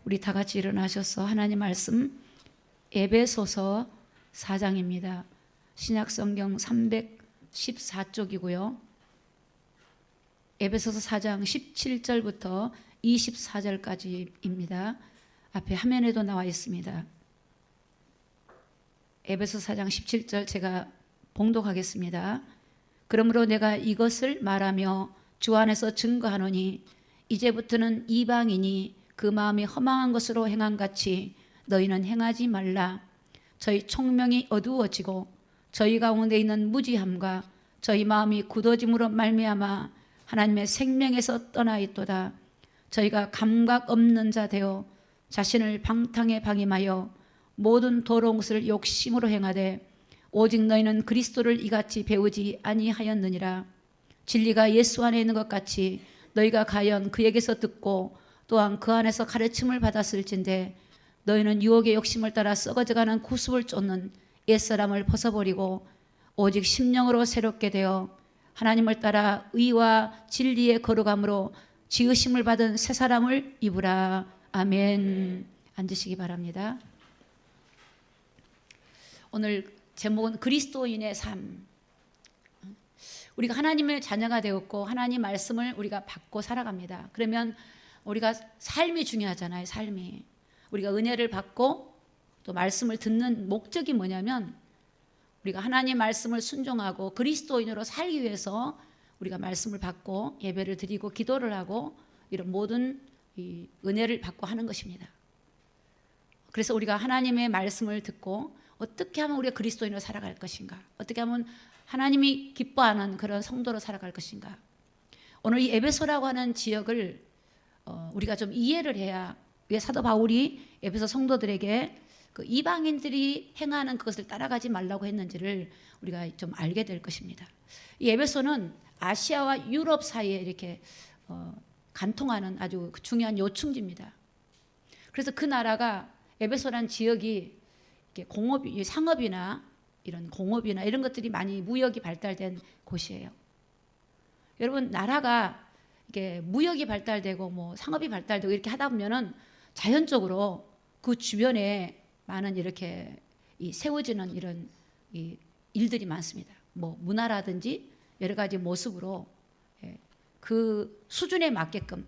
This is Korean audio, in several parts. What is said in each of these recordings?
우리 다 같이 일어나셔서 하나님 말씀 에베소서 4장입니다. 신약성경 314쪽이고요. 에베소서 4장 17절부터 24절까지입니다. 앞에 화면에도 나와 있습니다. 에베소서 4장 17절 제가 봉독하겠습니다. 그러므로 내가 이것을 말하며 주 안에서 증거하노니 이제부터는 이방인이 그 마음이 허망한 것으로 행한 같이 너희는 행하지 말라. 저희 총명이 어두워지고 저희 가운데 있는 무지함과 저희 마음이 굳어짐으로 말미암아 하나님의 생명에서 떠나 있도다. 저희가 감각 없는 자 되어 자신을 방탕에 방임하여 모든 더러운 것을 욕심으로 행하되 오직 너희는 그리스도를 이같이 배우지 아니하였느니라. 진리가 예수 안에 있는 것 같이 너희가 과연 그에게서 듣고 또한 그 안에서 가르침을 받았을진데 너희는 유혹의 욕심을 따라 썩어져가는 구습을 쫓는 옛사람을 벗어버리고 오직 심령으로 새롭게 되어 하나님을 따라 의와 진리의 거룩함으로 지으심을 받은 새 사람을 입으라. 아멘. 앉으시기 바랍니다. 오늘 제목은 그리스도인의 삶. 우리가 하나님의 자녀가 되었고 하나님 말씀을 우리가 받고 살아갑니다. 그러면 우리가 삶이 중요하잖아요. 삶이. 우리가 은혜를 받고 또 말씀을 듣는 목적이 뭐냐면 우리가 하나님 말씀을 순종하고 그리스도인으로 살기 위해서 우리가 말씀을 받고 예배를 드리고 기도를 하고 이런 모든 이 은혜를 받고 하는 것입니다. 그래서 우리가 하나님의 말씀을 듣고 어떻게 하면 우리가 그리스도인으로 살아갈 것인가, 어떻게 하면 하나님이 기뻐하는 그런 성도로 살아갈 것인가. 오늘 이 에베소라고 하는 지역을 우리가 좀 이해를 해야, 왜 사도 바울이 에베소 성도들에게 그 이방인들이 행하는 그것을 따라가지 말라고 했는지를 우리가 좀 알게 될 것입니다. 이 에베소는 아시아와 유럽 사이에 이렇게 간통하는 아주 중요한 요충지입니다. 그래서 그 나라가 에베소란 지역이 공업, 상업이나 이런 공업이나 이런 것들이 많이 무역이 발달된 곳이에요. 여러분, 나라가 이게 무역이 발달되고 뭐 상업이 발달되고 이렇게 하다 보면은 자연적으로 그 주변에 많은 이렇게 세워지는 이런 일들이 많습니다. 뭐 문화라든지 여러 가지 모습으로 그 수준에 맞게끔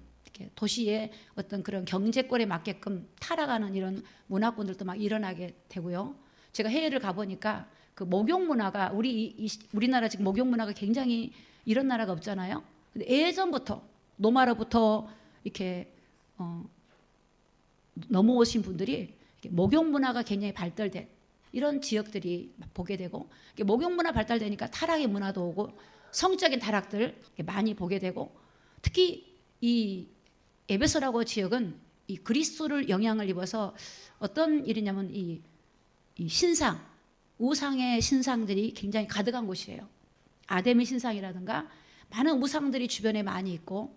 도시의 어떤 그런 경제권에 맞게끔 타락하는 이런 문화권들도 막 일어나게 되고요. 제가 해외를 가보니까 그 목욕 문화가 우리나라 지금 목욕 문화가 굉장히 이런 나라가 없잖아요. 근데 예전부터 노마로부터 이렇게 넘어오신 분들이 목욕 문화가 굉장히 발달된 이런 지역들이 보게 되고, 목욕 문화 발달되니까 타락의 문화도 오고 성적인 타락들 많이 보게 되고, 특히 이 에베소라고 지역은 이 그리스도를 영향을 입어서 어떤 일이냐면 이 신상, 우상의 신상들이 굉장히 가득한 곳이에요. 아데미 신상이라든가 많은 우상들이 주변에 많이 있고,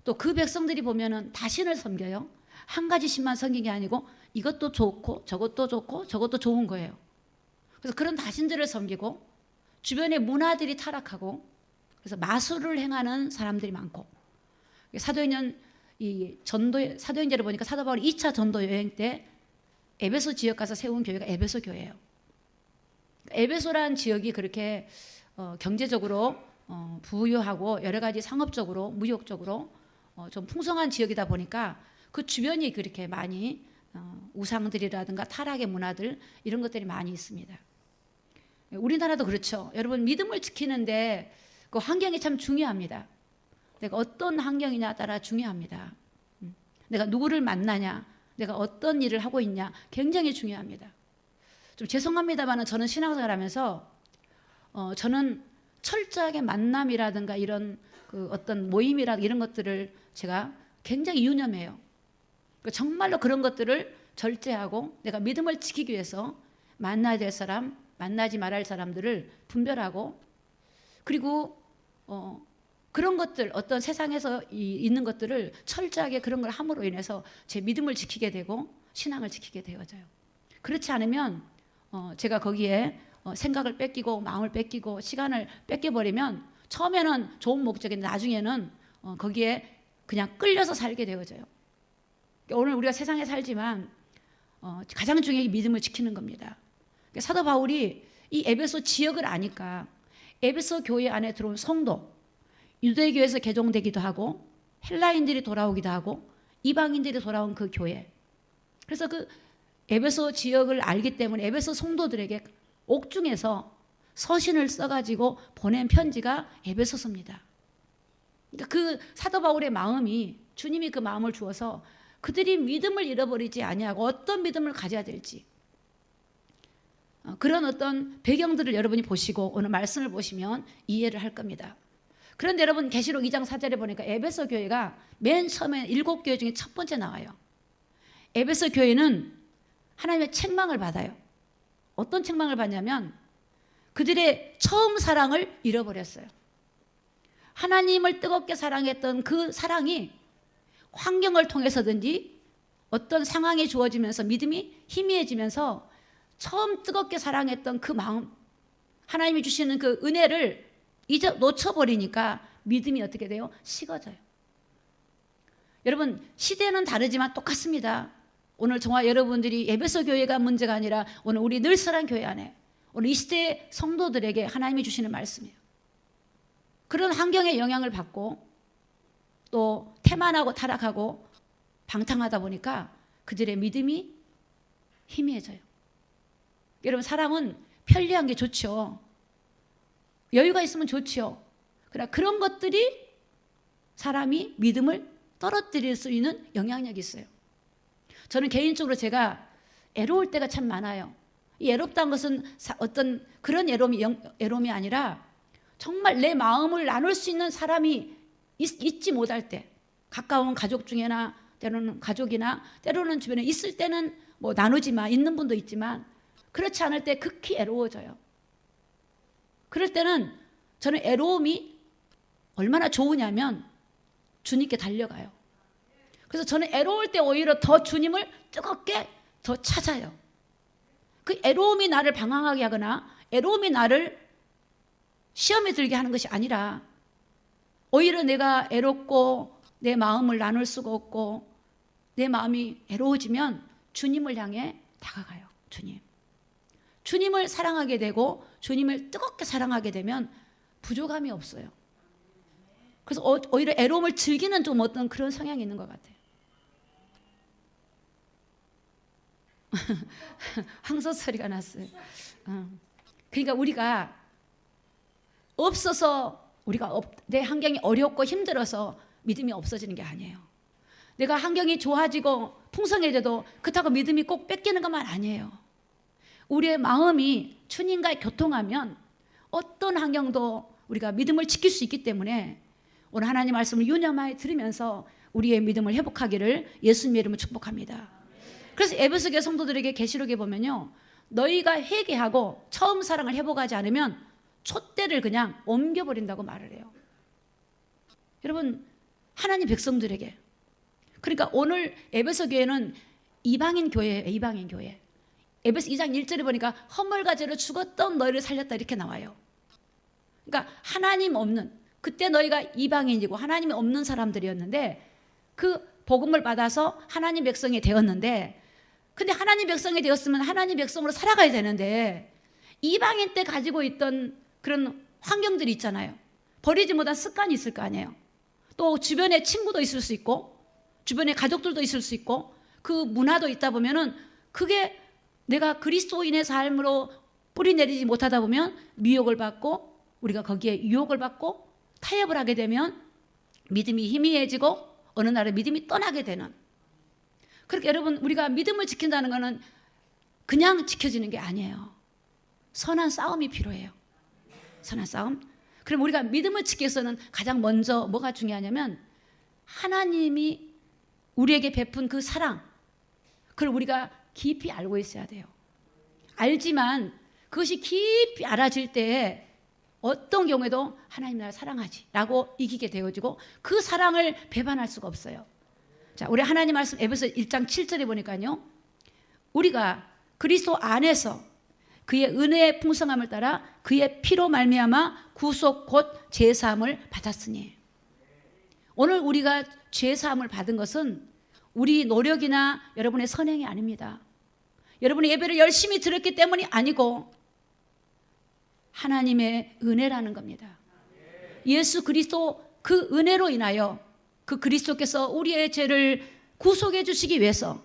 또 그 백성들이 보면은 다신을 섬겨요. 한 가지 신만 섬긴 게 아니고 이것도 좋고 저것도 좋고 저것도 좋은 거예요. 그래서 그런 다신들을 섬기고 주변의 문화들이 타락하고, 그래서 마술을 행하는 사람들이 많고, 사도행전 사도행전을 보니까 사도 바울이 2차 전도 여행 때 에베소 지역 가서 세운 교회가 에베소 교회예요. 에베소라는 지역이 그렇게 경제적으로 부유하고 여러 가지 상업적으로 무역적으로 좀 풍성한 지역이다 보니까 그 주변이 그렇게 많이 우상들이라든가 타락의 문화들 이런 것들이 많이 있습니다. 우리나라도 그렇죠. 여러분, 믿음을 지키는데 그 환경이 참 중요합니다. 내가 어떤 환경이냐 따라 중요합니다. 내가 누구를 만나냐, 내가 어떤 일을 하고 있냐 굉장히 중요합니다. 좀 죄송합니다만 저는 신앙생활 하면서 저는 철저하게 만남이라든가 이런 그 어떤 모임이라 이런 것들을 제가 굉장히 유념해요. 정말로 그런 것들을 절제하고 내가 믿음을 지키기 위해서 만나야 될 사람, 만나지 말아야 할 사람들을 분별하고, 그리고 그런 것들, 어떤 세상에서 있는 것들을 철저하게 그런 걸 함으로 인해서 제 믿음을 지키게 되고 신앙을 지키게 되어져요. 그렇지 않으면 제가 거기에 생각을 뺏기고 마음을 뺏기고 시간을 뺏겨버리면 처음에는 좋은 목적인데 나중에는 거기에 그냥 끌려서 살게 되어져요. 오늘 우리가 세상에 살지만 가장 중요한 게 믿음을 지키는 겁니다. 사도 바울이 이 에베소 지역을 아니까 에베소 교회 안에 들어온 성도, 유대교에서 개종되기도 하고 헬라인들이 돌아오기도 하고 이방인들이 돌아온 그 교회, 그래서 그 에베소 지역을 알기 때문에 에베소 성도들에게 옥중에서 서신을 써가지고 보낸 편지가 에베소서입니다. 그러니까 그 사도 바울의 마음이, 주님이 그 마음을 주어서 그들이 믿음을 잃어버리지 아니하고 어떤 믿음을 가져야 될지, 그런 어떤 배경들을 여러분이 보시고 오늘 말씀을 보시면 이해를 할 겁니다. 그런데 여러분, 계시록 2장 4절에 보니까 에베소 교회가 맨 처음에 7교회 중에 첫 번째 나와요. 에베소 교회는 하나님의 책망을 받아요. 어떤 책망을 받냐면 그들의 처음 사랑을 잃어버렸어요. 하나님을 뜨겁게 사랑했던 그 사랑이 환경을 통해서든지 어떤 상황이 주어지면서 믿음이 희미해지면서 처음 뜨겁게 사랑했던 그 마음, 하나님이 주시는 그 은혜를 이제 놓쳐버리니까 믿음이 어떻게 돼요? 식어져요. 여러분, 시대는 다르지만 똑같습니다. 오늘 정말 여러분들이 에베소 교회가 문제가 아니라 오늘 우리 늘사랑 교회 안에 오늘 이 시대의 성도들에게 하나님이 주시는 말씀이에요. 그런 환경의 영향을 받고 또 태만하고 타락하고 방탕하다 보니까 그들의 믿음이 희미해져요. 여러분, 사람은 편리한 게 좋죠. 여유가 있으면 좋죠. 그러나 그런 것들이 사람이 믿음을 떨어뜨릴 수 있는 영향력이 있어요. 저는 개인적으로 제가 애로울 때가 참 많아요. 이 애롭다는 것은 어떤 그런 애로움이 아니라 정말 내 마음을 나눌 수 있는 사람이 있지 못할 때, 가까운 가족 중에나 때로는 가족이나 때로는 주변에 있을 때는 뭐 나누지만 있는 분도 있지만 그렇지 않을 때 극히 애로워져요. 그럴 때는 저는 애로움이 얼마나 좋으냐면 주님께 달려가요. 그래서 저는 애로울 때 오히려 더 주님을 뜨겁게 더 찾아요. 그 애로움이 나를 방황하게 하거나 애로움이 나를 시험에 들게 하는 것이 아니라 오히려 내가 애롭고 내 마음을 나눌 수가 없고 내 마음이 애로워지면 주님을 향해 다가가요. 주님을 사랑하게 되고 주님을 뜨겁게 사랑하게 되면 부족함이 없어요. 그래서 오히려 애로움을 즐기는 좀 어떤 그런 성향이 있는 것 같아요. 항소 소리가 났어요. 그러니까 우리가 없어서 내 환경이 어렵고 힘들어서 믿음이 없어지는 게 아니에요. 내가 환경이 좋아지고 풍성해져도 그렇다고 믿음이 꼭 뺏기는 것만 아니에요. 우리의 마음이 주님과 교통하면 어떤 환경도 우리가 믿음을 지킬 수 있기 때문에 오늘 하나님 말씀을 유념하여 들으면서 우리의 믿음을 회복하기를 예수님의 이름으로 축복합니다. 그래서 에베소 교회 성도들에게 계시록에 보면요, 너희가 회개하고 처음 사랑을 회복하지 않으면 촛대를 그냥 옮겨버린다고 말을 해요. 여러분, 하나님 백성들에게, 그러니까 오늘 에베소 교회는 이방인 교회예요. 이방인 교회. 에베소 2장 1절에 보니까 허물과제로 죽었던 너희를 살렸다 이렇게 나와요. 그러니까 하나님 없는, 그때 너희가 이방인이고 하나님이 없는 사람들이었는데 그 복음을 받아서 하나님 백성이 되었는데, 근데 하나님 백성이 되었으면 하나님 백성으로 살아가야 되는데 이방인 때 가지고 있던 그런 환경들이 있잖아요. 버리지 못한 습관이 있을 거 아니에요. 또 주변에 친구도 있을 수 있고 주변에 가족들도 있을 수 있고 그 문화도 있다 보면은 그게 내가 그리스도인의 삶으로 뿌리 내리지 못하다 보면 미혹을 받고 우리가 거기에 유혹을 받고 타협을 하게 되면 믿음이 희미해지고 어느 날에 믿음이 떠나게 되는. 그렇게 여러분, 우리가 믿음을 지킨다는 것은 그냥 지켜지는 게 아니에요. 선한 싸움이 필요해요. 선한 싸움. 그럼 우리가 믿음을 지키기 위해서는 가장 먼저 뭐가 중요하냐면 하나님이 우리에게 베푼 그 사랑, 그걸 우리가 깊이 알고 있어야 돼요. 알지만 그것이 깊이 알아질 때에 어떤 경우에도 하나님 나를 사랑하지 라고 이기게 되어지고 그 사랑을 배반할 수가 없어요. 자, 우리 하나님 말씀 에베소 1장 7절에 보니까요, 우리가 그리스도 안에서 그의 은혜의 풍성함을 따라 그의 피로 말미암아 구속 곧 죄사함을 받았으니. 오늘 우리가 죄사함을 받은 것은 우리 노력이나 여러분의 선행이 아닙니다. 여러분이 예배를 열심히 드렸기 때문이 아니고 하나님의 은혜라는 겁니다. 예수 그리스도 그 은혜로 인하여 그 그리스도께서 우리의 죄를 구속해 주시기 위해서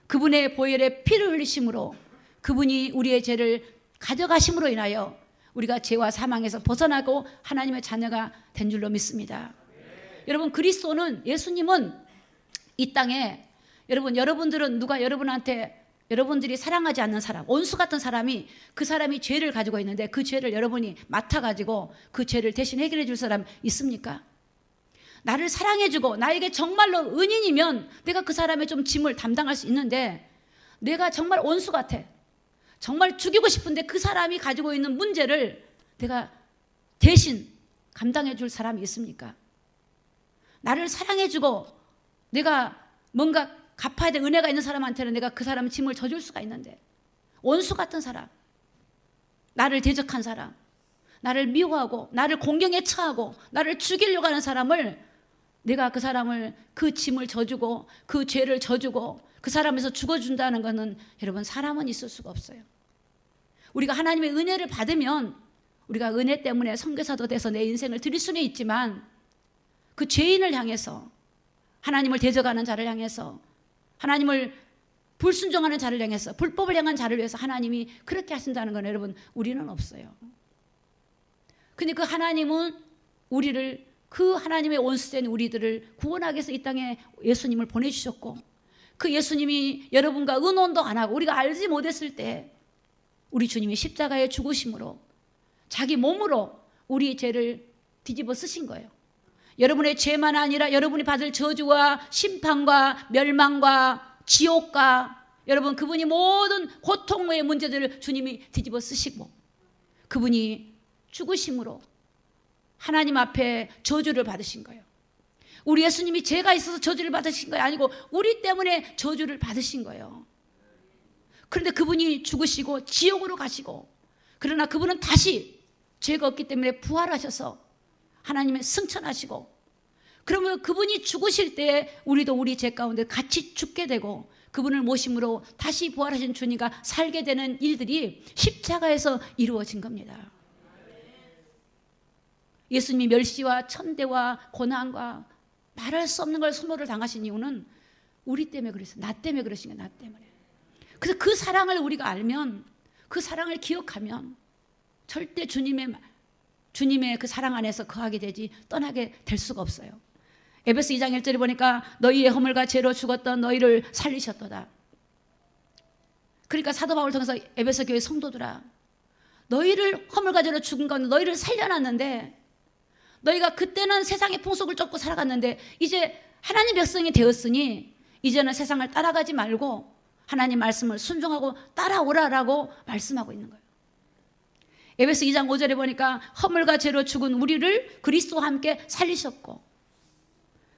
그분의 보혈의 피를 흘리심으로 그분이 우리의 죄를 가져가심으로 인하여 우리가 죄와 사망에서 벗어나고 하나님의 자녀가 된 줄로 믿습니다. 여러분, 그리스도는, 예수님은 이 땅에, 여러분들은 누가 여러분들이 사랑하지 않는 사람, 원수 같은 사람이, 그 사람이 죄를 가지고 있는데 그 죄를 여러분이 맡아가지고 그 죄를 대신 해결해 줄 사람 있습니까? 나를 사랑해주고 나에게 정말로 은인이면 내가 그 사람의 좀 짐을 담당할 수 있는데, 내가 정말 원수 같아, 정말 죽이고 싶은데 그 사람이 가지고 있는 문제를 내가 대신 감당해 줄 사람이 있습니까? 나를 사랑해주고 내가 뭔가 갚아야 될 은혜가 있는 사람한테는 내가 그 사람 짐을 져줄 수가 있는데, 원수 같은 사람, 나를 대적한 사람, 나를 미워하고 나를 공경에 처하고 나를 죽이려고 하는 사람을, 내가 그 사람을 그 짐을 져주고 그 죄를 져주고 그 사람에서 죽어준다는 것은, 여러분, 사람은 있을 수가 없어요. 우리가 하나님의 은혜를 받으면 우리가 은혜 때문에 선교사도 돼서 내 인생을 드릴 수는 있지만, 그 죄인을 향해서, 하나님을 대적하는 자를 향해서, 하나님을 불순종하는 자를 향해서, 불법을 향한 자를 위해서 하나님이 그렇게 하신다는 건, 여러분, 우리는 없어요. 근데 그 하나님은 우리를, 그 하나님의 원수된 우리들을 구원하기 위해서 이 땅에 예수님을 보내주셨고, 그 예수님이 여러분과 의논도 안 하고 우리가 알지 못했을 때 우리 주님이 십자가에 죽으심으로 자기 몸으로 우리 죄를 뒤집어 쓰신 거예요. 여러분의 죄만 아니라 여러분이 받을 저주와 심판과 멸망과 지옥과, 여러분, 그분이 모든 고통의 문제들을 주님이 뒤집어 쓰시고 그분이 죽으심으로 하나님 앞에 저주를 받으신 거예요. 우리 예수님이 죄가 있어서 저주를 받으신 거예요? 아니고 우리 때문에 저주를 받으신 거예요. 그런데 그분이 죽으시고 지옥으로 가시고, 그러나 그분은 다시 죄가 없기 때문에 부활하셔서 하나님의 승천하시고, 그러면 그분이 죽으실 때 우리도 우리 죄 가운데 같이 죽게 되고 그분을 모심으로 다시 부활하신 주님과 살게 되는 일들이 십자가에서 이루어진 겁니다. 예수님이 멸시와 천대와 고난과 말할 수 없는 걸 소모를 당하신 이유는 우리 때문에 그랬어요. 나 때문에 그러신 거예요. 나 때문에. 그래서 그 사랑을 우리가 알면, 그 사랑을 기억하면 절대 주님의 그 사랑 안에서 거하게 되지 떠나게 될 수가 없어요. 에베소 2장 1절에 보니까 너희의 허물과 죄로 죽었던 너희를 살리셨도다. 그러니까 사도 바울을 통해서 에베소 교회 성도들아, 너희를 허물과 죄로 죽은 가운데 너희를 살려놨는데, 너희가 그때는 세상의 풍속을 쫓고 살아갔는데 이제 하나님 백성이 되었으니 이제는 세상을 따라가지 말고 하나님 말씀을 순종하고 따라오라라고 말씀하고 있는 거예요. 에베소 2장 5절에 보니까 허물과 죄로 죽은 우리를 그리스도와 함께 살리셨고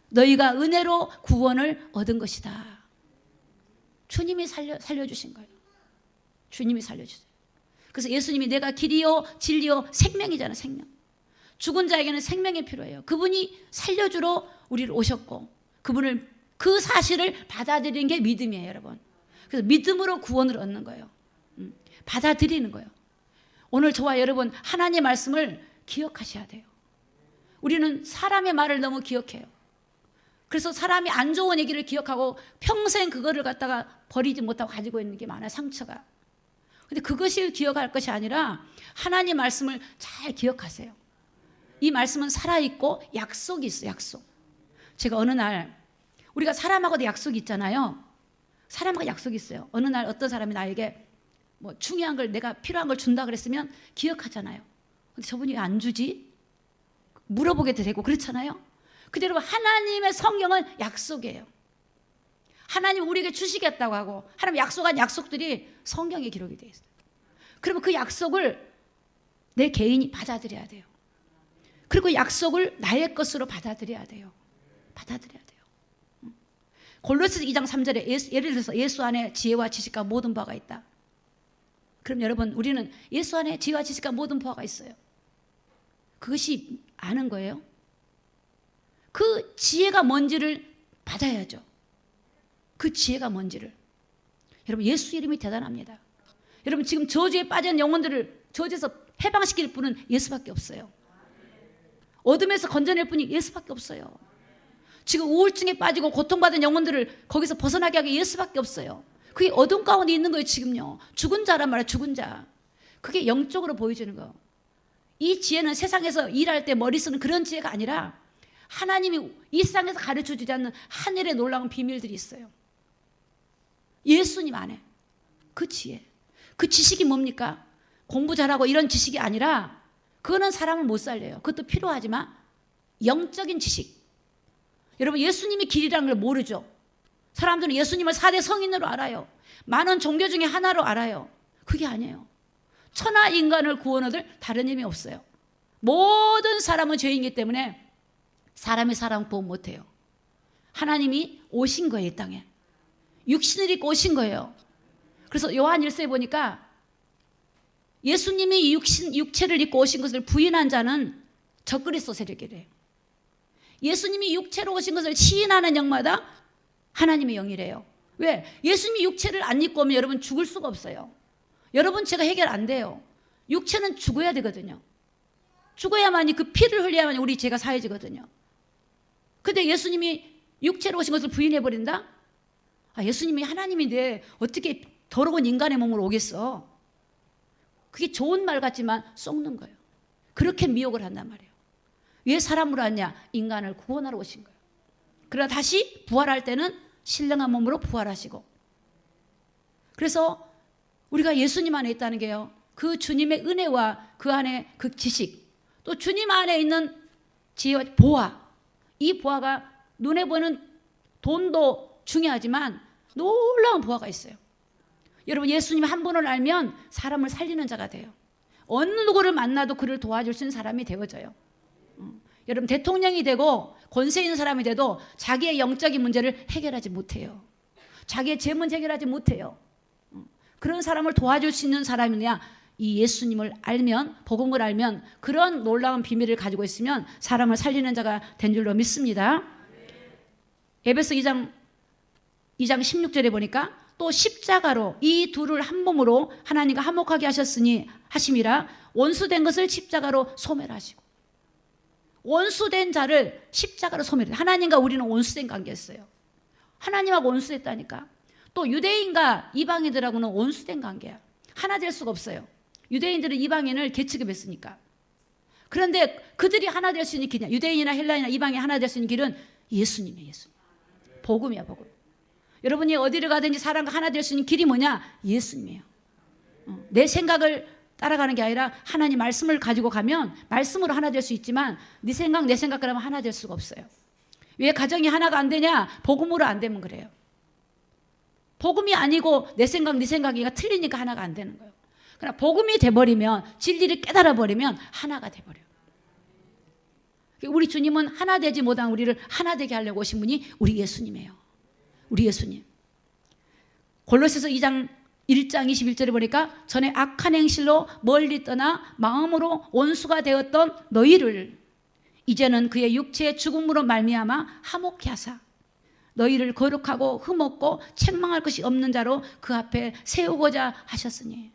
너희가 은혜로 구원을 얻은 것이다. 주님이 살려주신 거예요. 주님이 살려주세요. 그래서 예수님이 내가 길이요 진리요 생명이잖아요. 생명. 죽은 자에게는 생명이 필요해요. 그분이 살려주러 우리를 오셨고 그분을, 그 사실을 받아들이는 게 믿음이에요, 여러분. 그래서 믿음으로 구원을 얻는 거예요. 받아들이는 거예요. 오늘 저와 여러분 하나님의 말씀을 기억하셔야 돼요. 우리는 사람의 말을 너무 기억해요. 그래서 사람이 안 좋은 얘기를 기억하고 평생 그거를 갖다가 버리지 못하고 가지고 있는 게 많아요, 상처가. 근데 그것을 기억할 것이 아니라 하나님 말씀을 잘 기억하세요. 이 말씀은 살아있고 약속이 있어요, 약속. 제가 어느 날, 우리가 사람하고도 약속이 있잖아요. 사람하고 약속이 있어요. 어느 날 어떤 사람이 나에게 뭐 중요한 걸, 내가 필요한 걸 준다 그랬으면 기억하잖아요. 근데 저분이 왜 안 주지? 물어보게 되고 그렇잖아요. 근데 여러분, 하나님의 성경은 약속이에요. 하나님 우리에게 주시겠다고 하고 하나님 약속한 약속들이 성경에 기록이 되어 있어요. 그러면 그 약속을 내 개인이 받아들여야 돼요. 그리고 약속을 나의 것으로 받아들여야 돼요. 받아들여야 돼요. 골로새서 2장 3절에 예를 들어서 예수 안에 지혜와 지식과 모든 바가 있다. 그럼 여러분, 우리는 예수 안에 지혜와 지식과 모든 바가 있어요. 그것이 아는 거예요. 그 지혜가 뭔지를 받아야죠. 그 지혜가 뭔지를. 여러분 예수 이름이 대단합니다. 여러분 지금 저주에 빠진 영혼들을 저주에서 해방시킬 분은 예수밖에 없어요. 어둠에서 건져낼 분이 예수밖에 없어요. 지금 우울증에 빠지고 고통받은 영혼들을 거기서 벗어나게 하기 예수밖에 없어요. 그게 어둠 가운데 있는 거예요. 지금요. 죽은 자란 말이에요. 죽은 자. 그게 영적으로 보여주는 거예요. 이 지혜는 세상에서 일할 때 머리 쓰는 그런 지혜가 아니라 하나님이 이 세상에서 가르쳐주지 않는 하늘의 놀라운 비밀들이 있어요. 예수님 안에 그 지혜, 그 지식이 뭡니까? 공부 잘하고 이런 지식이 아니라 그거는 사람을 못 살려요. 그것도 필요하지만 영적인 지식. 여러분 예수님이 길이라는 걸 모르죠. 사람들은 예수님을 4대 성인으로 알아요. 많은 종교 중에 하나로 알아요. 그게 아니에요. 천하 인간을 구원 얻을 다른 힘이 없어요. 모든 사람은 죄인이기 때문에 사람이 사람 구원 못해요. 하나님이 오신 거예요. 이 땅에 육신을 입고 오신 거예요. 그래서 요한 1서에 보니까 예수님이 육체를 입고 오신 것을 부인한 자는 적그리스도 세력이래요. 예수님이 육체로 오신 것을 시인하는 영마다 하나님의 영이래요. 왜? 예수님이 육체를 안 입고 오면 여러분 죽을 수가 없어요. 여러분 제가 해결 안 돼요. 육체는 죽어야 되거든요. 죽어야만이 그 피를 흘려야만이 우리 죄가 사해지거든요. 근데 예수님이 육체로 오신 것을 부인해버린다? 예수님이 하나님인데 어떻게 더러운 인간의 몸으로 오겠어? 그게 좋은 말 같지만 썩는 거예요. 그렇게 미혹을 한단 말이에요. 왜 사람으로 왔냐? 인간을 구원하러 오신 거예요. 그러나 다시 부활할 때는 신령한 몸으로 부활하시고. 그래서 우리가 예수님 안에 있다는 게요. 그 주님의 은혜와 그 안에 그 지식, 또 주님 안에 있는 지혜와 보화. 이 보화가 눈에 보이는 돈도 중요하지만 놀라운 보화가 있어요. 여러분 예수님 한 분을 알면 사람을 살리는 자가 돼요. 어느 누구를 만나도 그를 도와줄 수 있는 사람이 되어져요. 여러분 대통령이 되고 권세 있는 사람이 돼도 자기의 영적인 문제를 해결하지 못해요. 자기의 죄 문제 해결하지 못해요. 그런 사람을 도와줄 수 있는 사람이냐? 이 예수님을 알면, 복음을 알면, 그런 놀라운 비밀을 가지고 있으면 사람을 살리는 자가 된 줄로 믿습니다. 에베소 2장 16절에 보니까 또 십자가로 이 둘을 한 몸으로 하나님과 화목하게 하셨으니 하심이라 원수된 것을 십자가로 소멸하시고. 원수된 자를 십자가로 소멸해. 하나님과 우리는 원수된 관계였어요. 하나님하고 원수됐다니까. 또 유대인과 이방인들하고는 원수된 관계야. 하나 될 수가 없어요. 유대인들은 이방인을 개취급했으니까. 그런데 그들이 하나 될 수 있는 길이냐? 유대인이나 헬라인이나 이방인이 하나 될 수 있는 길은 예수님이에요. 예수님. 복음이야, 복음. 여러분이 어디를 가든지 사람과 하나 될 수 있는 길이 뭐냐? 예수님이에요. 내 생각을 따라가는 게 아니라 하나님 말씀을 가지고 가면 말씀으로 하나 될 수 있지만 네 생각 내 생각 그러면 하나 될 수가 없어요. 왜 가정이 하나가 안 되냐? 복음으로 안 되면 그래요. 복음이 아니고 내 생각 네 생각이가 틀리니까 하나가 안 되는 거예요. 그러나 복음이 돼버리면 진리를 깨달아버리면 하나가 돼버려요. 우리 주님은 하나 되지 못한 우리를 하나 되게 하려고 오신 분이 우리 예수님이에요. 우리 예수님. 골로새서 1장 21절에 보니까 전에 악한 행실로 멀리 떠나 마음으로 원수가 되었던 너희를 이제는 그의 육체의 죽음으로 말미암아 화목케 하사 너희를 거룩하고 흠없고 책망할 것이 없는 자로 그 앞에 세우고자 하셨으니.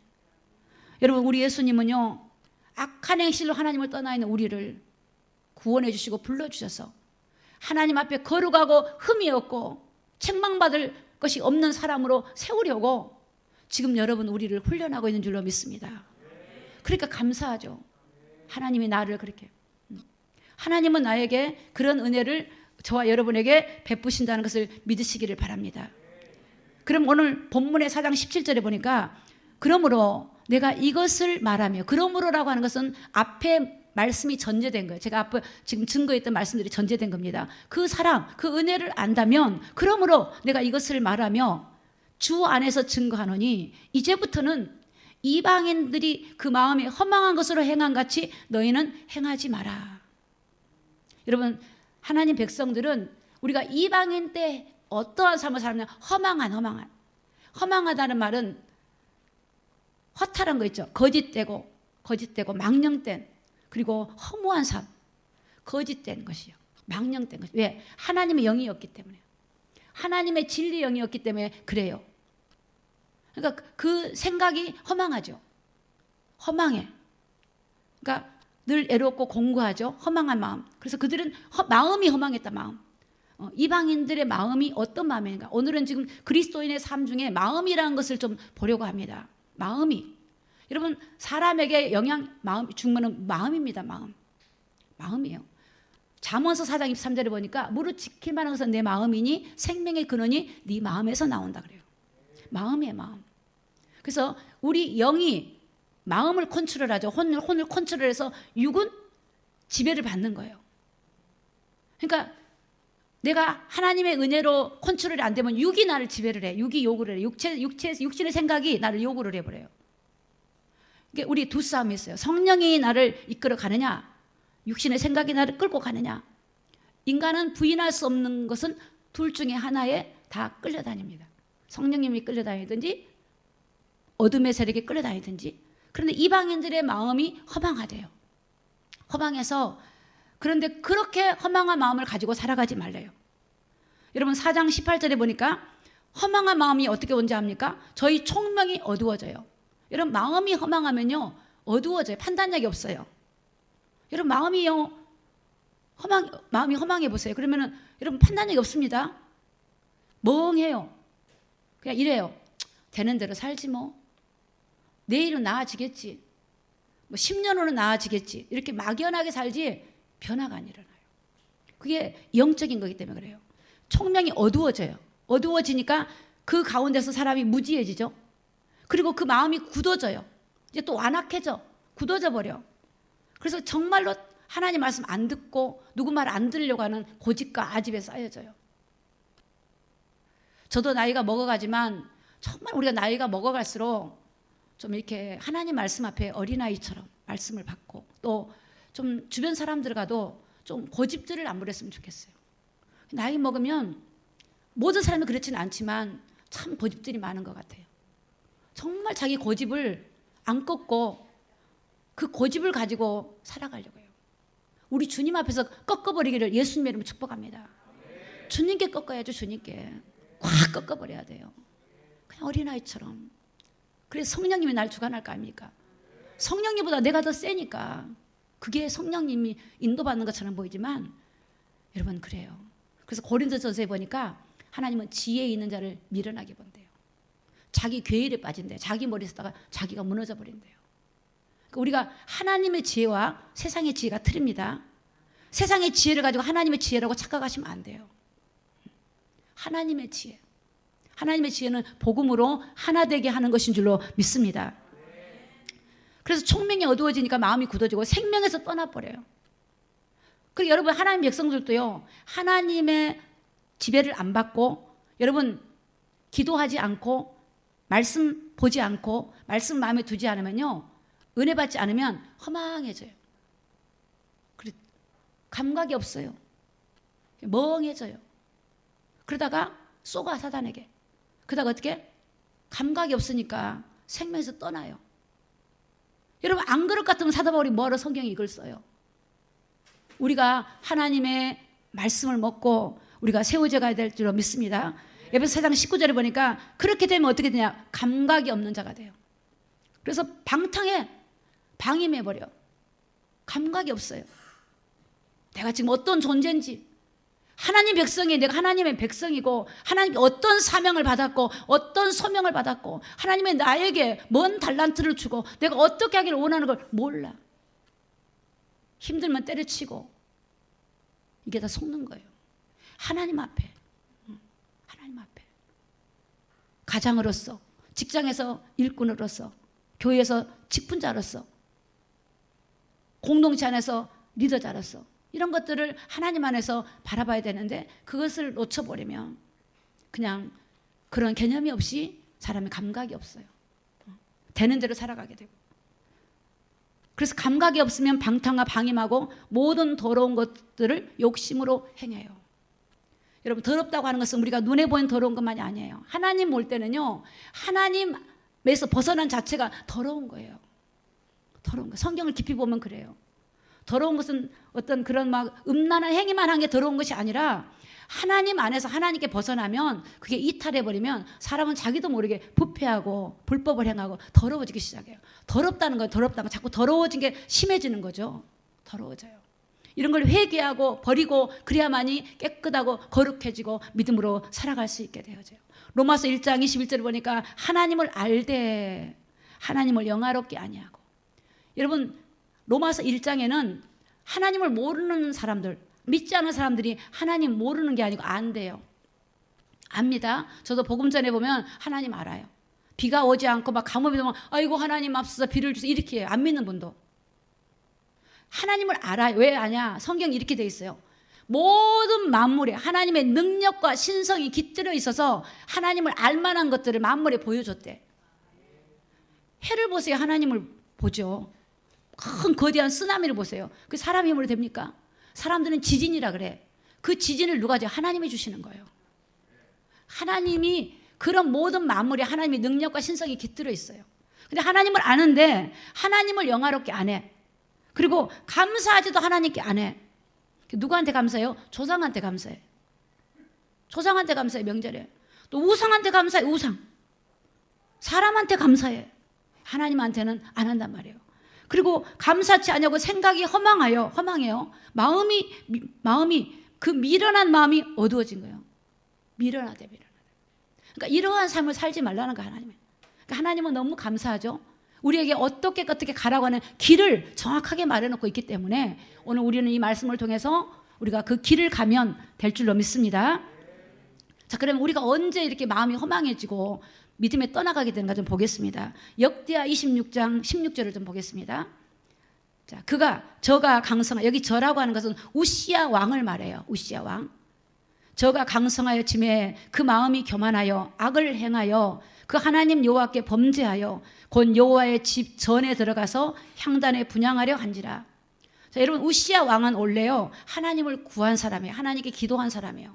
여러분 우리 예수님은요 악한 행실로 하나님을 떠나 있는 우리를 구원해 주시고 불러주셔서 하나님 앞에 거룩하고 흠이 없고 책망받을 것이 없는 사람으로 세우려고 지금 여러분 우리를 훈련하고 있는 줄로 믿습니다. 그러니까 감사하죠. 하나님이 나를 그렇게. 하나님은 나에게 그런 은혜를 저와 여러분에게 베푸신다는 것을 믿으시기를 바랍니다. 그럼 오늘 본문의 4장 17절에 보니까 그러므로 내가 이것을 말하며, 그러므로라고 하는 것은 앞에 말씀이 전제된 거예요. 제가 앞에 지금 증거했던 말씀들이 전제된 겁니다. 그 사랑, 그 은혜를 안다면 그러므로 내가 이것을 말하며 주 안에서 증거하노니 이제부터는 이방인들이 그 마음에 허망한 것으로 행한 같이 너희는 행하지 마라. 여러분 하나님 백성들은 우리가 이방인 때 어떠한 삶을 살았냐? 허망하다는 말은 허탈한 거 있죠. 거짓되고 망령된, 그리고 허무한 삶, 거짓된 것이요, 망령된 것. 왜? 하나님의 영이 없기 때문에. 하나님의 진리 영이었기 때문에 그래요. 그러니까 그 생각이 허망하죠. 허망해. 그러니까 늘 애롭고 공고하죠. 허망한 마음. 그래서 그들은 마음이 허망했다. 마음. 이방인들의 마음이 어떤 마음인가. 오늘은 지금 그리스도인의 삶 중에 마음이라는 것을 좀 보려고 합니다. 마음이. 여러분 사람에게 마음 중요한 마음입니다. 마음이에요. 잠언서 4장 23절에 보니까 무릇 지킬 만한 것은 내 마음이니 생명의 근원이 네 마음에서 나온다 그래요. 마음이에요. 마음. 그래서 우리 영이 마음을 컨트롤하죠. 혼을 컨트롤해서 육은 지배를 받는 거예요. 그러니까 내가 하나님의 은혜로 컨트롤이 안 되면 육이 나를 지배를 해. 육이 요구를 해. 육신의 생각이 나를 요구를 해버려요. 우리 두 싸움이 있어요. 성령이 나를 이끌어 가느냐, 육신의 생각이 나를 끌고 가느냐. 인간은 부인할 수 없는 것은 둘 중에 하나에 다 끌려다닙니다. 성령님이 끌려다니든지 어둠의 세력이 끌려다니든지. 그런데 이방인들의 마음이 허망하대요. 허망해서 그런데 그렇게 허망한 마음을 가지고 살아가지 말래요. 여러분 4장 18절에 보니까 허망한 마음이 어떻게 온지 압니까? 저희 총명이 어두워져요. 여러분 마음이 허망하면요 어두워져요. 판단력이 없어요. 여러분 마음이 허망해 보세요. 그러면은 여러분 판단력이 없습니다. 멍해요. 그냥 이래요. 되는 대로 살지 뭐. 내일은 나아지겠지. 뭐 10년 후는 나아지겠지. 이렇게 막연하게 살지 변화가 안 일어나요. 그게 영적인 거기 때문에 그래요. 총명이 어두워져요. 어두워지니까 그 가운데서 사람이 무지해지죠. 그리고 그 마음이 굳어져요. 이제 또 완악해져. 굳어져 버려. 그래서 정말로 하나님 말씀 안 듣고 누구 말 안 들으려고 하는 고집과 아집에 쌓여져요. 저도 나이가 먹어가지만 정말 우리가 나이가 먹어갈수록 좀 이렇게 하나님 말씀 앞에 어린아이처럼 말씀을 받고 또 좀 주변 사람들과도 좀 고집들을 안 부렸으면 좋겠어요. 나이 먹으면 모든 사람이 그렇지는 않지만 참 고집들이 많은 것 같아요. 정말 자기 고집을 안 꺾고 그 고집을 가지고 살아가려고 해요. 우리 주님 앞에서 꺾어버리기를 예수님의 이름으로 축복합니다. 주님께 꺾어야죠. 주님께 확 꺾어버려야 돼요. 그냥 어린아이처럼. 그래서 성령님이 날 주관할 거 아닙니까? 성령님보다 내가 더 세니까 그게 성령님이 인도받는 것처럼 보이지만 여러분 그래요. 그래서 고린도전서에 보니까 하나님은 지혜 있는 자를 미련하게 본대요. 자기 괴일에 빠진대요. 자기 머리에 쓰다가 자기가 무너져 버린대요. 그러니까 우리가 하나님의 지혜와 세상의 지혜가 틀립니다. 세상의 지혜를 가지고 하나님의 지혜라고 착각하시면 안 돼요. 하나님의 지혜. 하나님의 지혜는 복음으로 하나 되게 하는 것인 줄로 믿습니다. 그래서 총명이 어두워지니까 마음이 굳어지고 생명에서 떠나버려요. 그리고 여러분 하나님 백성들도요. 하나님의 지배를 안 받고 여러분 기도하지 않고 말씀 보지 않고 말씀 마음에 두지 않으면요. 은혜 받지 않으면 허망해져요. 감각이 없어요. 멍해져요. 그러다가 쏘가 사단에게. 그러다가 어떻게? 감각이 없으니까 생명에서 떠나요. 여러분 안 그럴 것 같으면 사도 바울이 뭐하러 성경에 이걸 써요? 우리가 하나님의 말씀을 먹고 우리가 세워져 가야 될 줄로 믿습니다. 에베소 4장 19절에 보니까 그렇게 되면 어떻게 되냐? 감각이 없는 자가 돼요. 그래서 방임해버려. 감각이 없어요. 내가 지금 어떤 존재인지, 하나님 백성이 내가 하나님의 백성이고 하나님께 어떤 사명을 받았고 어떤 소명을 받았고 하나님의 나에게 뭔 달란트를 주고 내가 어떻게 하기를 원하는 걸 몰라. 힘들면 때려치고 이게 다 속는 거예요. 하나님 앞에 가장으로서, 직장에서 일꾼으로서, 교회에서 직분자로서, 공동체 안에서 리더자로서 이런 것들을 하나님 안에서 바라봐야 되는데 그것을 놓쳐버리면 그냥 그런 개념이 없이 사람의 감각이 없어요. 되는 대로 살아가게 되고. 그래서 감각이 없으면 방탕과 방임하고 모든 더러운 것들을 욕심으로 행해요. 여러분 더럽다고 하는 것은 우리가 눈에 보이는 더러운 것만이 아니에요. 하나님 볼 때는요. 하나님에서 벗어난 자체가 더러운 거예요. 더러운 거. 성경을 깊이 보면 그래요. 더러운 것은 어떤 그런 막 음란한 행위만 한 게 더러운 것이 아니라 하나님 안에서 하나님께 벗어나면 그게 이탈해버리면 사람은 자기도 모르게 부패하고 불법을 행하고 더러워지기 시작해요. 더럽다는 거예요. 더럽다는 거. 자꾸 더러워진 게 심해지는 거죠. 더러워져요. 이런 걸 회개하고 버리고 그래야만이 깨끗하고 거룩해지고 믿음으로 살아갈 수 있게 되어져요. 로마서 1장 21절을 보니까 하나님을 알되 하나님을 영화롭게 아니하고. 여러분 로마서 1장에는 하나님을 모르는 사람들, 믿지 않은 사람들이 하나님 모르는 게 아니고 안돼요. 압니다. 저도 복음 전에 보면 하나님 알아요. 비가 오지 않고 막 가뭄이 오면 아이고 하나님 앞서서 비를 주세요 이렇게 해요. 안 믿는 분도. 하나님을 알아요. 왜 아냐? 성경이 이렇게 돼 있어요. 모든 만물에 하나님의 능력과 신성이 깃들어 있어서 하나님을 알만한 것들을 만물에 보여줬대. 해를 보세요. 하나님을 보죠. 큰 거대한 쓰나미를 보세요. 그 사람 힘으로 됩니까? 사람들은 지진이라 그래. 그 지진을 누가 줘? 하나님이 주시는 거예요. 하나님이 그런 모든 만물에 하나님의 능력과 신성이 깃들어 있어요. 근데 하나님을 아는데 하나님을 영화롭게 안 해. 그리고 감사하지도 하나님께 안 해. 누구한테 감사해요? 조상한테 감사해. 조상한테 감사해. 명절에. 또 우상한테 감사해. 우상. 사람한테 감사해. 하나님한테는 안 한단 말이에요. 그리고 감사치 않냐고 생각이 허망해요. 마음이 그 미련한 마음이 어두워진 거예요. 미련하대. 그러니까 이러한 삶을 살지 말라는 거 하나님은. 그러니까 하나님은 너무 감사하죠. 우리에게 어떻게 가라고 하는 길을 정확하게 말해놓고 있기 때문에 오늘 우리는 이 말씀을 통해서 우리가 그 길을 가면 될 줄로 믿습니다. 자, 그러면 우리가 언제 이렇게 마음이 허망해지고 믿음에 떠나가게 되는가 좀 보겠습니다. 역대하 26장 16절을 좀 보겠습니다. 자, 저가 강성하, 여기 저라고 하는 것은 우시야 왕을 말해요. 우시야 왕. 저가 강성하여 짐에 그 마음이 교만하여 악을 행하여 그 하나님 여호와께 범죄하여 곧 여호와의 집 전에 들어가서 향단에 분향하려 한지라. 자, 여러분 우시야 왕은 원래요 하나님을 구한 사람이에요. 하나님께 기도한 사람이에요.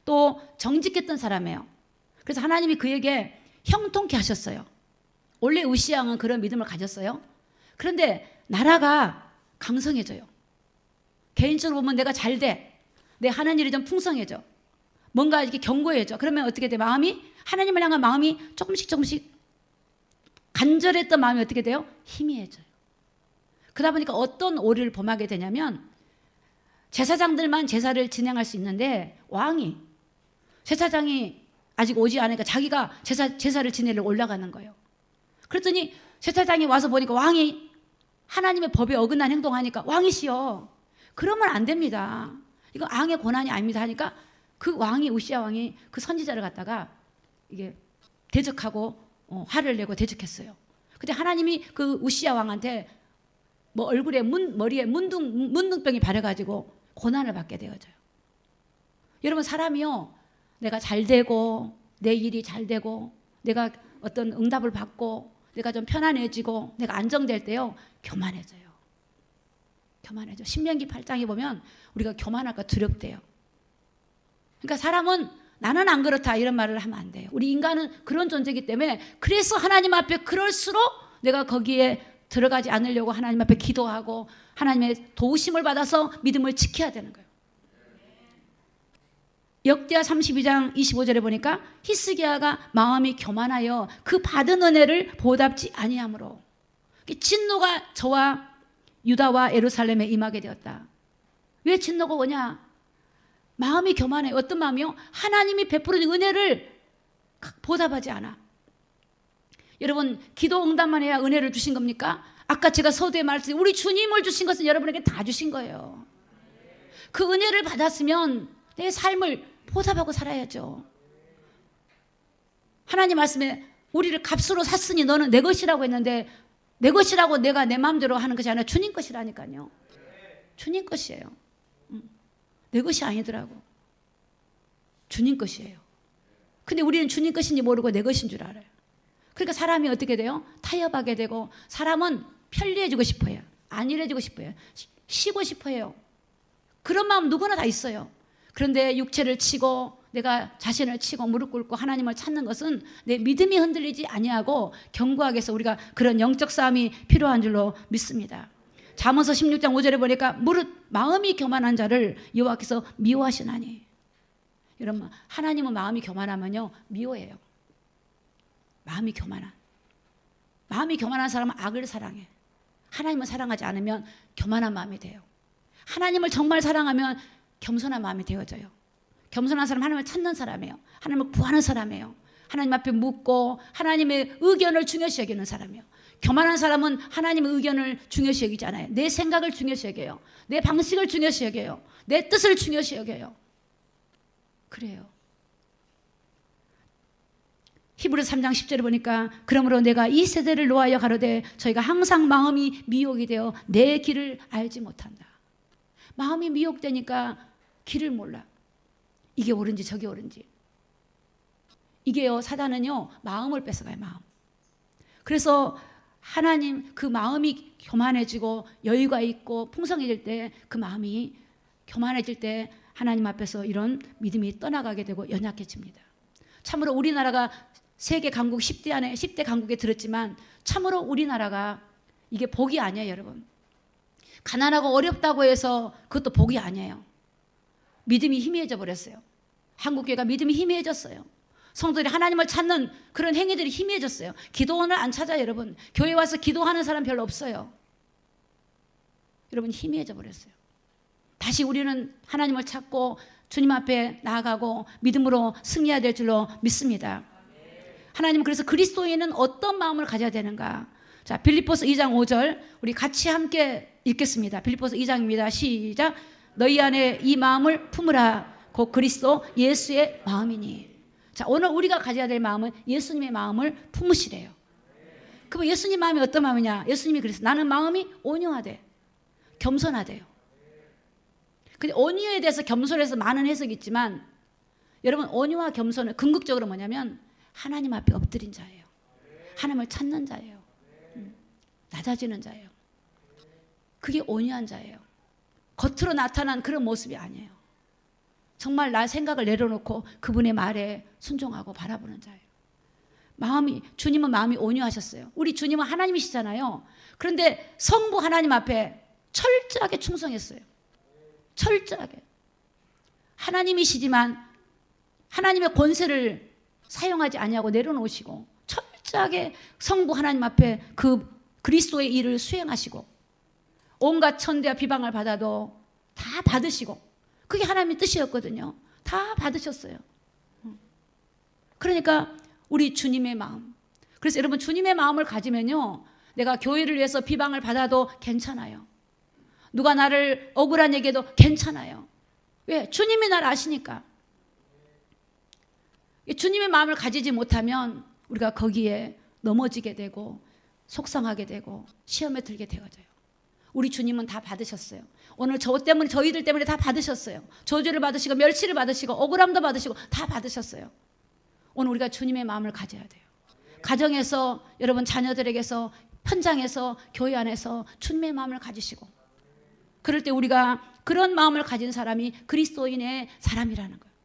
또 정직했던 사람이에요. 그래서 하나님이 그에게 형통케 하셨어요. 원래 우시야 왕은 그런 믿음을 가졌어요. 그런데 나라가 강성해져요. 개인적으로 보면 내가 잘 돼. 내 하는 일이 좀 풍성해져. 뭔가 이렇게 견고해져. 그러면 어떻게 돼? 마음이 하나님을 향한 마음이 조금씩 간절했던 마음이 어떻게 돼요? 희미해져요. 그러다 보니까 어떤 오류를 범하게 되냐면 제사장들만 제사를 진행할 수 있는데 왕이 제사장이 아직 오지 않으니까 자기가 제사를 지내려 올라가는 거예요. 그랬더니 제사장이 와서 보니까 왕이 하나님의 법에 어긋난 행동하니까 왕이시여 그러면 안 됩니다. 이거 왕의 권한이 아닙니다 하니까 그 왕이 우시야 왕이 그 선지자를 갖다가 이게 대적하고 화를 내고 대적했어요. 근데 하나님이 그 우시야 왕한테 뭐 얼굴에 머리에 문둥병이 발해가지고 고난을 받게 되어져요. 여러분 사람이요 내가 잘 되고 내 일이 잘 되고 내가 어떤 응답을 받고 내가 좀 편안해지고 내가 안정될 때요 교만해져요. 교만해져. 신명기 8장에 보면 우리가 교만할까 두렵대요. 그러니까 사람은 나는 안 그렇다 이런 말을 하면 안 돼요. 우리 인간은 그런 존재이기 때문에 그래서 하나님 앞에 그럴수록 내가 거기에 들어가지 않으려고 하나님 앞에 기도하고 하나님의 도우심을 받아서 믿음을 지켜야 되는 거예요. 역대하 32장 25절에 보니까 히스기야가 마음이 교만하여 그 받은 은혜를 보답지 아니하므로 진노가 저와 유다와 예루살렘에 임하게 되었다. 왜 진노가 오냐? 마음이 교만해. 어떤 마음이요? 하나님이 베푸는 은혜를 보답하지 않아. 여러분 기도 응답만 해야 은혜를 주신 겁니까? 아까 제가 서두에 말했듯이 우리 주님을 주신 것은 여러분에게 다 주신 거예요. 그 은혜를 받았으면 내 삶을 보답하고 살아야죠. 하나님 말씀에 우리를 값으로 샀으니 너는 내 것이라고 했는데 내 것이라고 내가 내 마음대로 하는 것이 아니라 주님 것이라니까요. 주님 것이에요. 내 것이 아니더라고. 주님 것이에요. 근데 우리는 주님 것인지 모르고 내 것인 줄 알아요. 그러니까 사람이 어떻게 돼요? 타협하게 되고 사람은 편리해지고 싶어요. 안일해지고 싶어요. 쉬고 싶어요. 그런 마음 누구나 다 있어요. 그런데 육체를 치고 내가 자신을 치고 무릎 꿇고 하나님을 찾는 것은 내 믿음이 흔들리지 아니하고 견고하게 해서 우리가 그런 영적 싸움이 필요한 줄로 믿습니다. 잠언서 16장 5절에 보니까 무릇 마음이 교만한 자를 여호와께서 미워하시나니. 여러분, 하나님은 마음이 교만하면요 미워해요. 마음이 교만한 사람은 악을 사랑해. 하나님을 사랑하지 않으면 교만한 마음이 돼요. 하나님을 정말 사랑하면 겸손한 마음이 되어져요. 겸손한 사람은 하나님을 찾는 사람이에요. 하나님을 구하는 사람이에요. 하나님 앞에 묻고 하나님의 의견을 중요시 여기는 사람이에요. 교만한 사람은 하나님의 의견을 중요시 여기지 않아요. 내 생각을 중요시 여겨요. 내 방식을 중요시 여겨요. 내 뜻을 중요시 여겨요. 그래요. 히브리서 3장 10절에 보니까 그러므로 내가 이 세대를 노하여 가로되 저희가 항상 마음이 미혹이 되어 내 길을 알지 못한다. 마음이 미혹되니까 길을 몰라. 이게 옳은지 저게 옳은지. 이게요, 사단은요 마음을 뺏어가요. 마음. 그래서 하나님, 그 마음이 교만해지고 여유가 있고 풍성해질 때, 그 마음이 교만해질 때 하나님 앞에서 이런 믿음이 떠나가게 되고 연약해집니다. 참으로 우리나라가 세계 강국 10대 안에 10대 강국에 들었지만 참으로 우리나라가 이게 복이 아니에요, 여러분. 가난하고 어렵다고 해서 그것도 복이 아니에요. 믿음이 희미해져 버렸어요. 한국교회가 믿음이 희미해졌어요. 성도들이 하나님을 찾는 그런 행위들이 희미해졌어요. 기도원을 안 찾아요, 여러분. 교회 와서 기도하는 사람 별로 없어요. 여러분, 희미해져 버렸어요. 다시 우리는 하나님을 찾고 주님 앞에 나아가고 믿음으로 승리해야 될 줄로 믿습니다. 하나님은 그래서 그리스도인은 어떤 마음을 가져야 되는가? 자, 빌립보서 2장 5절 우리 같이 함께 읽겠습니다. 빌립보서 2장입니다. 시작. 너희 안에 이 마음을 품으라. 곧 그리스도 예수의 마음이니. 자, 오늘 우리가 가져야 될 마음은 예수님의 마음을 품으시래요. 그럼 예수님 마음이 어떤 마음이냐? 예수님이 그랬어요. 나는 마음이 온유하되 겸손하대요. 근데 온유에 대해서 겸손해서 많은 해석이 있지만 여러분, 온유와 겸손은 궁극적으로 뭐냐면 하나님 앞에 엎드린 자예요. 하나님을 찾는 자예요. 낮아지는 자예요. 그게 온유한 자예요. 겉으로 나타난 그런 모습이 아니에요. 정말 나 생각을 내려놓고 그분의 말에 순종하고 바라보는 자예요. 마음이, 주님은 마음이 온유하셨어요. 우리 주님은 하나님이시잖아요. 그런데 성부 하나님 앞에 철저하게 충성했어요. 철저하게. 하나님이시지만 하나님의 권세를 사용하지 아니하고 내려놓으시고 철저하게 성부 하나님 앞에 그 그리스도의 일을 수행하시고 온갖 천대와 비방을 받아도 다 받으시고, 그게 하나님의 뜻이었거든요. 다 받으셨어요. 그러니까 우리 주님의 마음. 그래서 여러분, 주님의 마음을 가지면요, 내가 교회를 위해서 비방을 받아도 괜찮아요. 누가 나를 억울한 얘기해도 괜찮아요. 왜? 주님이 나를 아시니까. 주님의 마음을 가지지 못하면 우리가 거기에 넘어지게 되고 속상하게 되고 시험에 들게 되어져요. 우리 주님은 다 받으셨어요. 오늘 저 때문에, 저희들 때문에 다 받으셨어요. 저주를 받으시고 멸시를 받으시고 억울함도 받으시고 다 받으셨어요. 오늘 우리가 주님의 마음을 가져야 돼요. 가정에서, 여러분 자녀들에게서, 현장에서, 교회 안에서 주님의 마음을 가지시고, 그럴 때 우리가 그런 마음을 가진 사람이 그리스도인의 사람이라는 거예요.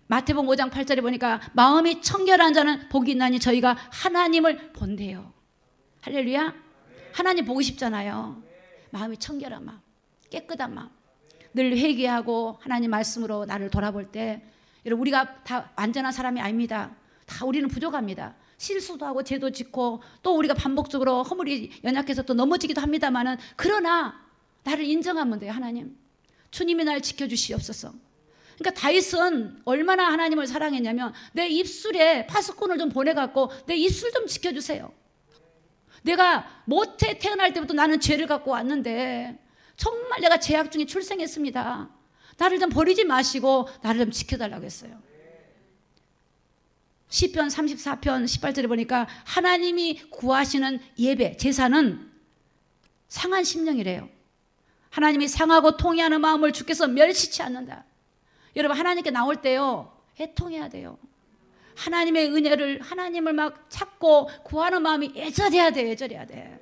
마태복음 5장 8절에 보니까 마음이 청결한 자는 복이 있나니 저희가 하나님을 본대요. 할렐루야. 하나님 보고 싶잖아요. 마음이 청결한 마음, 깨끗한 마음, 늘 회개하고 하나님 말씀으로 나를 돌아볼 때, 여러분, 우리가 다 완전한 사람이 아닙니다. 다 우리는 부족합니다. 실수도 하고 죄도 짓고 또 우리가 반복적으로 허물이 연약해서 또 넘어지기도 합니다만은, 그러나 나를 인정하면 돼요. 하나님, 주님이 날 지켜주시옵소서. 그러니까 다윗은 얼마나 하나님을 사랑했냐면, 내 입술에 파수꾼을 좀 보내갖고 내 입술 좀 지켜주세요. 내가 모태 태어날 때부터 나는 죄를 갖고 왔는데 정말 내가 죄악 중에 출생했습니다. 나를 좀 버리지 마시고 나를 좀 지켜달라고 했어요. 시편 34편 18절에 보니까 하나님이 구하시는 예배, 제사는 상한 심령이래요. 하나님이 상하고 통회하는 마음을 주께서 멸시치 않는다. 여러분, 하나님께 나올 때요, 애통해야 돼요. 하나님의 은혜를, 하나님을 막 찾고 구하는 마음이 애절해야 돼. 애절해야 돼.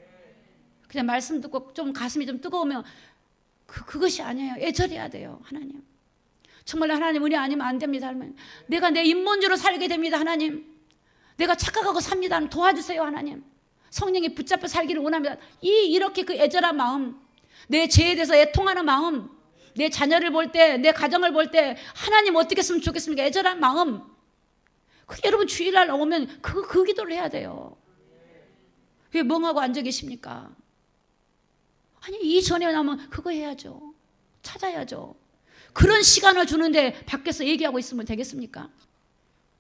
그냥 말씀 듣고 좀 가슴이 좀 뜨거우면 그것이 아니에요. 애절해야 돼요. 하나님, 정말 하나님 은혜 아니면 안 됩니다. 하나님, 내가 내 인본주의로 살게 됩니다. 하나님, 내가 착각하고 삽니다. 도와주세요. 하나님, 성령이 붙잡혀 살기를 원합니다. 이렇게 그 애절한 마음, 내 죄에 대해서 애통하는 마음, 내 자녀를 볼 때, 내 가정을 볼 때 하나님 어떻게 했으면 좋겠습니까? 애절한 마음. 그게 여러분 주일날 오면 그 기도를 해야 돼요. 왜 멍하고 앉아 계십니까? 아니 이전에 나면 그거 해야죠. 찾아야죠. 그런 시간을 주는데 밖에서 얘기하고 있으면 되겠습니까?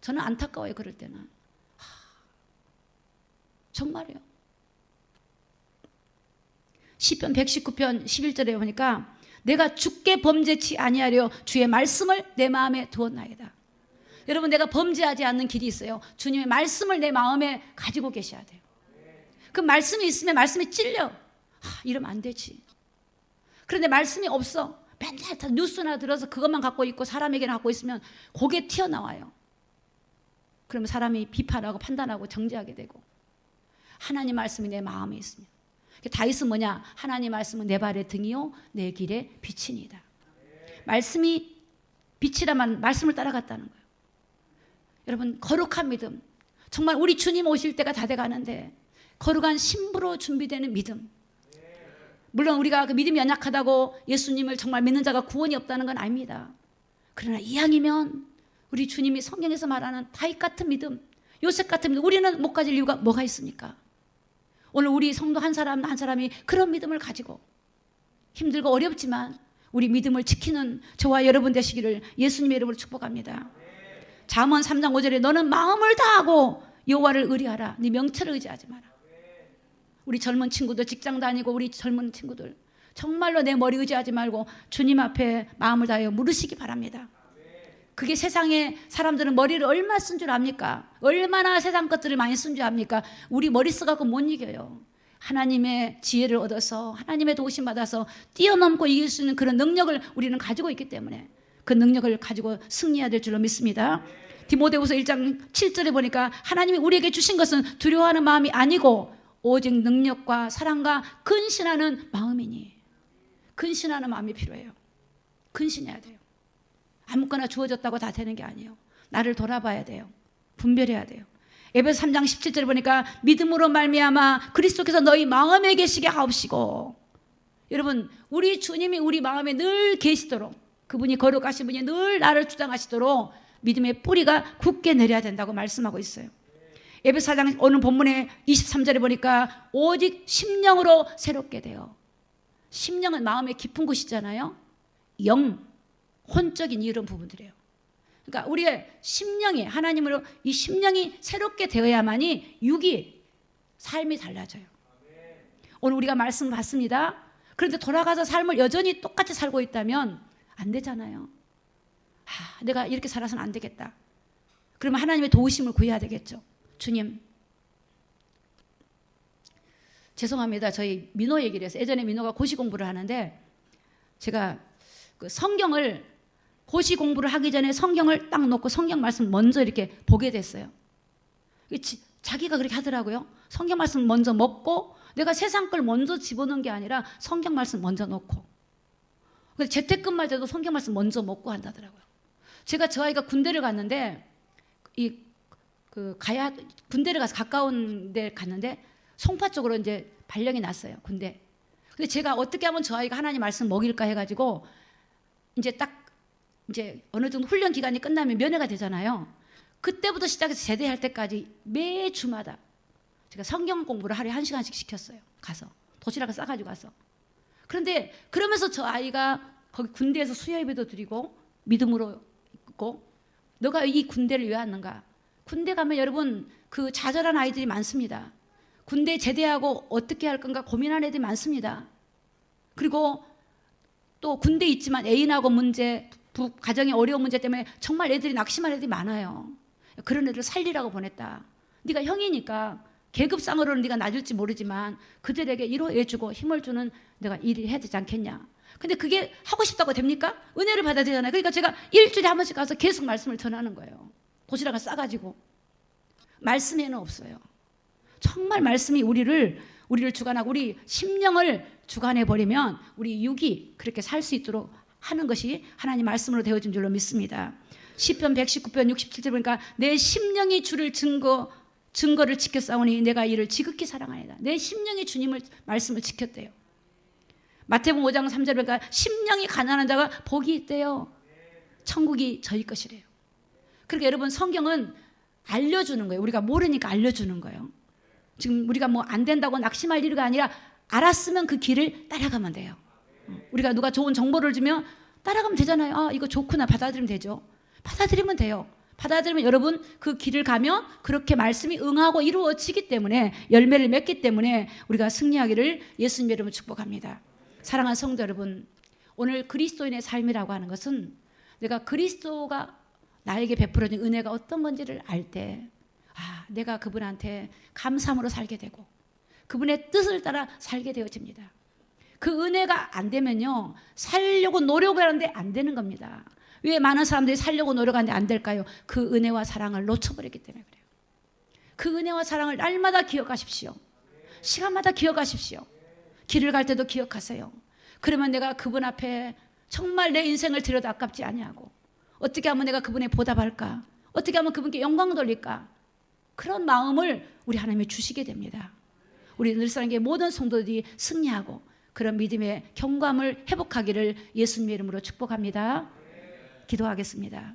저는 안타까워요. 그럴 때는. 정말이요. 시편 119편 11절에 보니까 내가 주께 범죄치 아니하려 주의 말씀을 내 마음에 두었나이다. 여러분 내가 범죄하지 않는 길이 있어요. 주님의 말씀을 내 마음에 가지고 계셔야 돼요. 그 말씀이 있으면 말씀이 찔려. 이러면 안 되지. 그런데 말씀이 없어. 맨날 다 뉴스나 들어서 그것만 갖고 있고 사람에게 갖고 있으면 그게 튀어나와요. 그러면 사람이 비판하고 판단하고 정죄하게 되고. 하나님 말씀이 내 마음에 있습니다. 다윗은 뭐냐? 하나님 말씀은 내 발의 등이요 내 길의 빛이니이다. 말씀이 빛이라면 말씀을 따라갔다는 거예요. 여러분 거룩한 믿음, 정말 우리 주님 오실 때가 다 돼가는데 거룩한 신부로 준비되는 믿음. 물론 우리가 그 믿음이 연약하다고 예수님을 정말 믿는 자가 구원이 없다는 건 아닙니다. 그러나 이왕이면 우리 주님이 성경에서 말하는 다윗 같은 믿음, 요셉 같은 믿음, 우리는 못 가질 이유가 뭐가 있습니까? 오늘 우리 성도 한 사람 한 사람이 그런 믿음을 가지고 힘들고 어렵지만 우리 믿음을 지키는 저와 여러분 되시기를 예수님의 이름으로 축복합니다. 잠언 3장 5절에 너는 마음을 다하고 여호와를 의뢰하라. 네 명철을 의지하지 마라. 우리 젊은 친구들, 직장 다니고 우리 젊은 친구들 정말로 내 머리 의지하지 말고 주님 앞에 마음을 다하여 물으시기 바랍니다. 그게 세상에 사람들은 머리를 얼마 쓴 줄 압니까? 얼마나 세상 것들을 많이 쓴 줄 압니까? 우리 머리 써갖고 못 이겨요. 하나님의 지혜를 얻어서 하나님의 도우심 받아서 뛰어넘고 이길 수 있는 그런 능력을 우리는 가지고 있기 때문에 그 능력을 가지고 승리해야 될 줄로 믿습니다. 디모데후서 1장 7절에 보니까 하나님이 우리에게 주신 것은 두려워하는 마음이 아니고 오직 능력과 사랑과 근신하는 마음이니. 근신하는 마음이 필요해요. 근신해야 돼요. 아무거나 주어졌다고 다 되는 게 아니에요. 나를 돌아봐야 돼요. 분별해야 돼요. 에베소 3장 17절에 보니까 믿음으로 말미암아 그리스도께서 너희 마음에 계시게 하옵시고. 여러분 우리 주님이 우리 마음에 늘 계시도록, 그분이 거룩하신 분이 늘 나를 주장하시도록 믿음의 뿌리가 굳게 내려야 된다고 말씀하고 있어요. 에베소 4장 오늘 본문에 23절에 보니까 오직 심령으로 새롭게 돼요. 심령은 마음의 깊은 곳이잖아요. 영, 혼적인 이런 부분들이에요. 그러니까 우리의 심령이 하나님으로 이 심령이 새롭게 되어야만이 육이 삶이 달라져요. 오늘 우리가 말씀 받습니다. 그런데 돌아가서 삶을 여전히 똑같이 살고 있다면 안 되잖아요. 내가 이렇게 살아서는 안 되겠다. 그러면 하나님의 도우심을 구해야 되겠죠. 주님, 죄송합니다. 저희 민호 얘기를 해서 예전에 민호가 고시 공부를 하는데 제가 그 성경을 고시 공부를 하기 전에 성경을 딱 놓고 성경 말씀 먼저 이렇게 보게 됐어요. 자기가 그렇게 하더라고요. 성경 말씀 먼저 먹고 내가 세상 걸 먼저 집어넣은 게 아니라 성경 말씀 먼저 놓고. 근데 재택근무할 때도 성경 말씀 먼저 먹고 한다더라고요. 제가 저 아이가 군대를 갔는데 군대를 가서 가까운 데 갔는데 송파 쪽으로 이제 발령이 났어요. 군대. 근데 제가 어떻게 하면 저 아이가 하나님 말씀 먹일까 해가지고 이제 어느 정도 훈련 기간이 끝나면 면회가 되잖아요. 그때부터 시작해서 제대할 때까지 매주마다 제가 성경 공부를 하루에 1시간씩 시켰어요. 가서 도시락을 싸가지고 가서. 그런데 그러면서 저 아이가 거기 군대에서 수요 예배도 드리고 믿음으로 있고, 너가 이 군대를 왜 왔는가? 군대 가면 여러분 그 좌절한 아이들이 많습니다. 군대 제대하고 어떻게 할 건가 고민하는 애들이 많습니다. 그리고 또 군대 있지만 애인하고 문제, 가정의 어려운 문제 때문에 정말 애들이 낙심한 애들이 많아요. 그런 애들을 살리라고 보냈다. 네가 형이니까 계급상으로는 네가 낮을지 모르지만 그들에게 위로해주고 힘을 주는 내가 일을 해야 되지 않겠냐. 근데 그게 하고 싶다고 됩니까? 은혜를 받아야 되잖아요. 그러니까 제가 일주일에 한 번씩 가서 계속 말씀을 전하는 거예요. 도시락을 싸가지고. 말씀에는 없어요. 정말 말씀이 우리를 주관하고 우리 심령을 주관해버리면 우리 육이 그렇게 살 수 있도록 하는 것이 하나님 말씀으로 되어진 줄로 믿습니다. 시편 119편 67절 보니까 내 심령이 주를 증거를 지켜 싸우니 내가 이를 지극히 사랑하리라. 내 심령이 주님을 말씀을 지켰대요. 마태복음 5장 3절에 보니까 심령이 가난한 자가 복이 있대요. 천국이 저희 것이래요. 그러니까 여러분 성경은 알려주는 거예요. 우리가 모르니까 알려주는 거예요. 지금 우리가 뭐 안 된다고 낙심할 일이 아니라 알았으면 그 길을 따라가면 돼요. 우리가 누가 좋은 정보를 주면 따라가면 되잖아요. 아, 이거 좋구나. 받아들이면 되죠. 받아들이면 돼요. 받아들이면 여러분 그 길을 가면 그렇게 말씀이 응하고 이루어지기 때문에 열매를 맺기 때문에 우리가 승리하기를 예수님 이름으로 축복합니다. 사랑하는 성도 여러분, 오늘 그리스도인의 삶이라고 하는 것은 내가 그리스도가 나에게 베풀어준 은혜가 어떤 건지를 알 때, 아, 내가 그분한테 감사함으로 살게 되고 그분의 뜻을 따라 살게 되어집니다. 그 은혜가 안 되면요, 살려고 노력하는데 안 되는 겁니다. 왜 많은 사람들이 살려고 노력하는데 안 될까요? 그 은혜와 사랑을 놓쳐버렸기 때문에 그래요. 그 은혜와 사랑을 날마다 기억하십시오. 시간마다 기억하십시오. 길을 갈 때도 기억하세요. 그러면 내가 그분 앞에 정말 내 인생을 들여도 아깝지 아니하고, 어떻게 하면 내가 그분에 보답할까? 어떻게 하면 그분께 영광 돌릴까? 그런 마음을 우리 하나님이 주시게 됩니다. 우리 늘사랑교회 모든 성도들이 승리하고 그런 믿음의 경감을 회복하기를 예수님의 이름으로 축복합니다. 기도하겠습니다.